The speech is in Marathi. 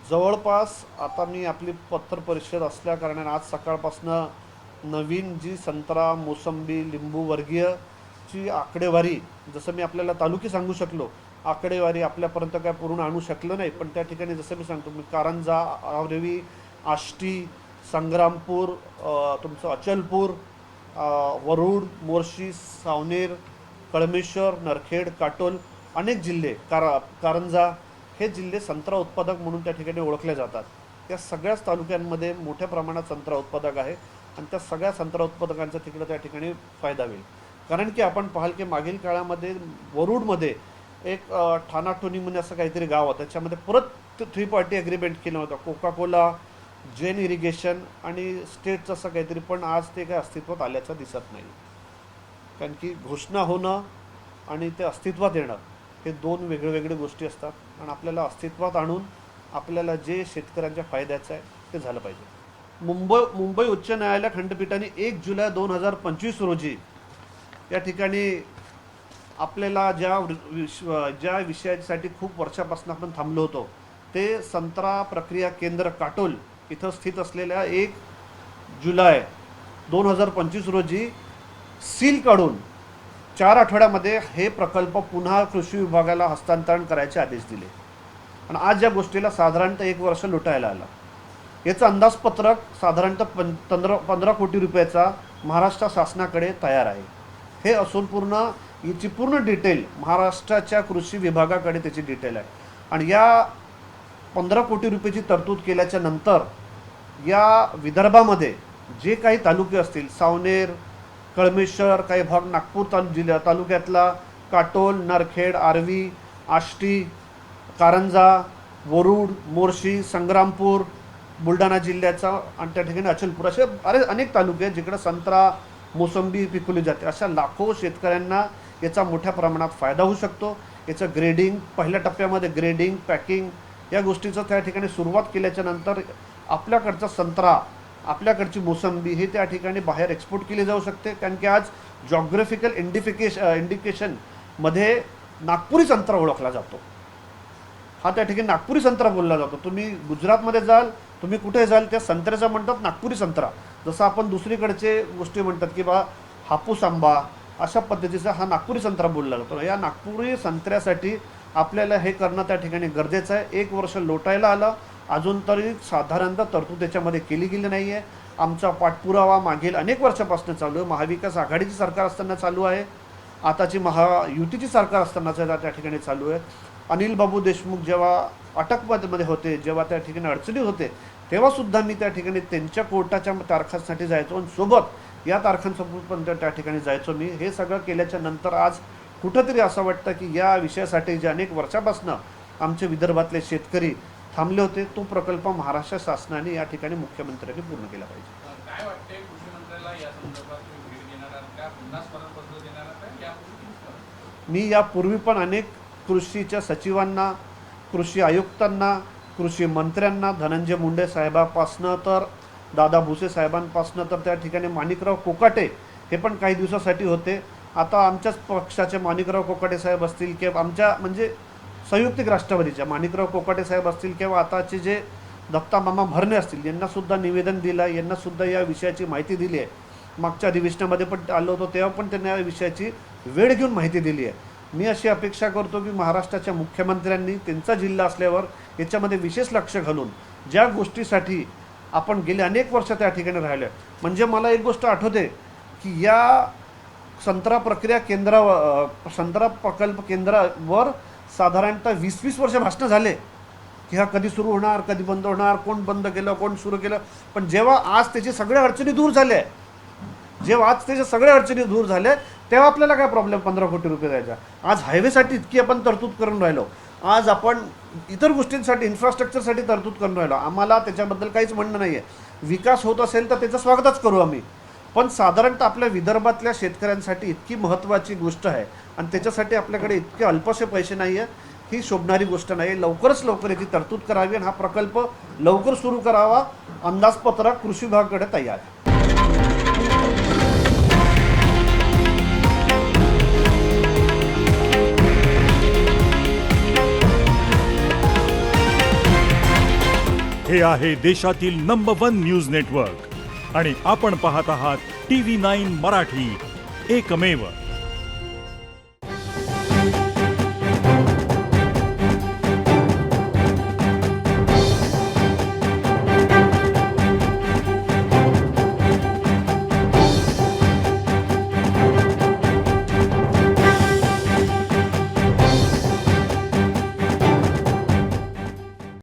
जवळपास आता मी आपली पत्र परिषद असल्या कारणाने आज सकाळपासनं नवीन जी संत्रा मोसंबी लिंबू वर्गीयची आकडेवारी, जसं मी आपल्याला तालुकी सांगू शकलो, आकडेवारी आपल्यापर्यंत काय पूर्ण आणू शकलो नाही, पण त्या ठिकाणी जसं मी सांगतो, मी कारंजा, आरवी, आष्टी, संग्रामपूर, तुमचं अचलपूर, वरुड, मोर्शी, सावनेर, कळमेश्वर, नरखेड, काटोल, अनेक जिल्हे, कारंजा, हे जिल्हे संत्रा उत्पादक म्हणून त्या ठिकाणी ओळखले जातात. त्या सगळ्याच तालुक्यांमध्ये मोठ्या प्रमाणात संत्रा उत्पादक आहे आणि त्या सगळ्या संत्रा उत्पादकांचा तिकडे त्या ठिकाणी फायदा होईल. कारण की आपण पाहाल की मागील काळामध्ये वरुडमध्ये एक ठाणाटोनी म्हणून असं काहीतरी गाव होतं, त्याच्यामध्ये परत 3 पार्टी ॲग्रीमेंट केलं होतं, कोका कोला, जेन इरिगेशन आणि स्टेटचं असं काहीतरी, पण आज ते काय अस्तित्वात आल्याचं दिसत नाही. कारण की घोषणा होणं आणि ते अस्तित्वात येणं हे दोन वेगळे गोष्टी असतात आणि आपल्याला अस्तित्वात आणून आपल्याला जे शेतकऱ्यांच्या फायद्याचं आहे ते झालं पाहिजे. मुंबई उच्च न्यायालय खंडपीठाने 1 जुलै 2025 रोजी या ठिकाणी आपल्याला ज्या विषयासाठी खूप वर्षापासून आपण थांबलो होतो, ते संत्रा प्रक्रिया केंद्र काटोल इथं स्थित असलेल्या 1 जुलै 2025 रोजी सील काढून 4 आठवड्यामध्ये हे प्रकल्प पुन्हा कृषी विभागाला हस्तांतरण करायचे आदेश दिले आणि आज या गोष्टीला साधारणतः 1 वर्ष लुटायला आलं. याचं अंदाजपत्रक साधारणतः 15 कोटी रुपयाचा महाराष्ट्र शासनाकडे तयार आहे. हे असून याची पूर्ण डिटेल महाराष्ट्राच्या कृषी विभागाकडे त्याची डिटेल आहे आणि या 15 कोटी रुपयाची तरतूद केल्याच्या नंतर या विदर्भामध्ये जे काही तालुके असतील, सावनेर, कळमेश्वर, काही भाग नागपूर तालुक्यातला, काटोल, नरखेड, आरवी, आष्टी, कारंजा, वरुड, मोर्शी, संग्रामपूर, बुलढाणा जिल्ह्याचा आणि त्या ठिकाणी अचलपूर, असे अनेक तालुके आहेत जिकडे संत्रा मोसंबी पिकवली जाते. अशा लाखो शेतकऱ्यांना याचा मोठ्या प्रमाणात फायदा होऊ शकतो. याचं ग्रेडिंग, पहिल्या टप्प्यामध्ये ग्रेडिंग, पॅकिंग या गोष्टीचं त्या ठिकाणी सुरुवात केल्याच्या नंतर आपल्याकडचा संत्रा, आपल्याकडची मोसंबी हे त्या ठिकाणी बाहेर एक्सपोर्ट केली जाऊ शकते. कारण की आज जॉग्राफिकल इंडिकेशनमध्ये नागपुरी संत्रा ओळखला जातो. हा त्या ठिकाणी नागपुरी संत्रा बोलला जातो. तुम्ही गुजरातमध्ये जाल, तुम्ही कुठे जाल, त्या संत्र्याचा म्हणतात नागपुरी संत्रा. जसं आपण दुसरीकडचे गोष्टी म्हणतात की बा हापूस आंबा, अशा पद्धतीचा हा नागपुरी संत्रा बोलला जातो. या नागपुरी संत्र्यासाठी आपल्याला हे करणं त्या ठिकाणी गरजेचं आहे. 1 वर्ष लोटायला आलं, अजून तरी साधारणतः तरतूद त्याच्यामध्ये केली गेली नाही आहे. आमचा पाठपुरावा मागील अनेक वर्षापासून चालू आहे. महाविकास आघाडीची सरकार असताना चालू आहे, आताची महायुतीची सरकार असताना त्या ठिकाणी चालू आहे. अनिल बाबू देशमुख जेव्हा अटकमध्ये होते, जेव्हा त्या ठिकाणी अडचणी होते, तेव्हासुद्धा मी त्या ठिकाणी त्यांच्या कोर्टाच्या तारखांसाठी जायचो आणि सोबत या तारखांसोबत पण त्या ठिकाणी जायचो मी. हे सगळं केल्याच्या नंतर आज कुठंतरी असं वाटतं की या विषयासाठी जे अनेक वर्षापासून आमचे विदर्भातले शेतकरी थांबले होते, तो प्रकल्प महाराष्ट्र शासनाने या ठिकाणी मुख्यमंत्र्यांनी पूर्ण केला पाहिजे. काय वाटते कृषी मंत्र्याला या संदर्भात तुम्ही भेट देणार आहात का? पुन्हा स्मरणपत्र देणार आहात का? मी यापूर्वी पण अनेक कृषीच्या सचिवांना, कृषी आयुक्तांना, कृषी मंत्र्यांना, धनंजय मुंडे साहेबांपासनं तर दादा भुसे साहेबांपासनं तर त्या ठिकाणी माणिकराव कोकाटे हे पण काही दिवसासाठी होते. आता आमच्याच पक्षाचे माणिकराव कोकाटे साहेब असतील किंवा आमच्या म्हणजे संयुक्तिक राष्ट्रवादीच्या माणिकराव कोकाटे साहेब असतील किंवा आताचे जे दत्ता मामा भरणे असतील, यांनासुद्धा निवेदन दिलं, यांनासुद्धा या विषयाची माहिती दिली आहे. मागच्या अधिवेशनामध्ये पण आलो होतो तेव्हा पण त्यांनी या विषयाची वेळ घेऊन माहिती दिली आहे. मी अशी अपेक्षा करतो की महाराष्ट्राच्या मुख्यमंत्र्यांनी त्यांचा जिल्हा असल्यावर याच्यामध्ये विशेष लक्ष घालून ज्या गोष्टीसाठी आपण गेले अनेक वर्ष त्या ठिकाणी राहिले, म्हणजे मला एक गोष्ट आठवते की या संत्रा प्रक्रिया संत्रा प्रकल्प केंद्रावर साधारणतः 20-20 वर्ष भाषणं झाले की हा कधी सुरू होणार, कधी बंद होणार, कोण बंद केलं, कोण सुरू केलं. पण जेव्हा आज त्याची सगळ्या अडचणी दूर झाल्या, तेव्हा आपल्याला काय प्रॉब्लेम 15 कोटी रुपये द्यायचा. आज हायवेसाठी इतकी आपण तरतूद करून राहिलो, आज आपण इतर गोष्टींसाठी, इन्फ्रास्ट्रक्चरसाठी तरतूद करून राहिलो. आम्हाला त्याच्याबद्दल काहीच म्हणणं नाही आहे. विकास होत असेल तर त्याचं स्वागतच करू आम्ही, पण साधारणतः आपल्या विदर्भातल्या शेतकऱ्यांसाठी इतकी महत्त्वाची गोष्ट आहे आणि त्याच्यासाठी आपल्याकडे इतके अल्पसे पैसे नाही आहे, ही शोभणारी गोष्ट नाही. लवकर याची तरतूद करावी आणि हा प्रकल्प लवकर सुरू करावा. अंदाजपत्रक कृषी विभागाकडे तयार आहे. हे आहे देशातील नंबर 1 न्यूज नेटवर्क आणि आपण पाहत आहात TV9 मराठी, एकमेव.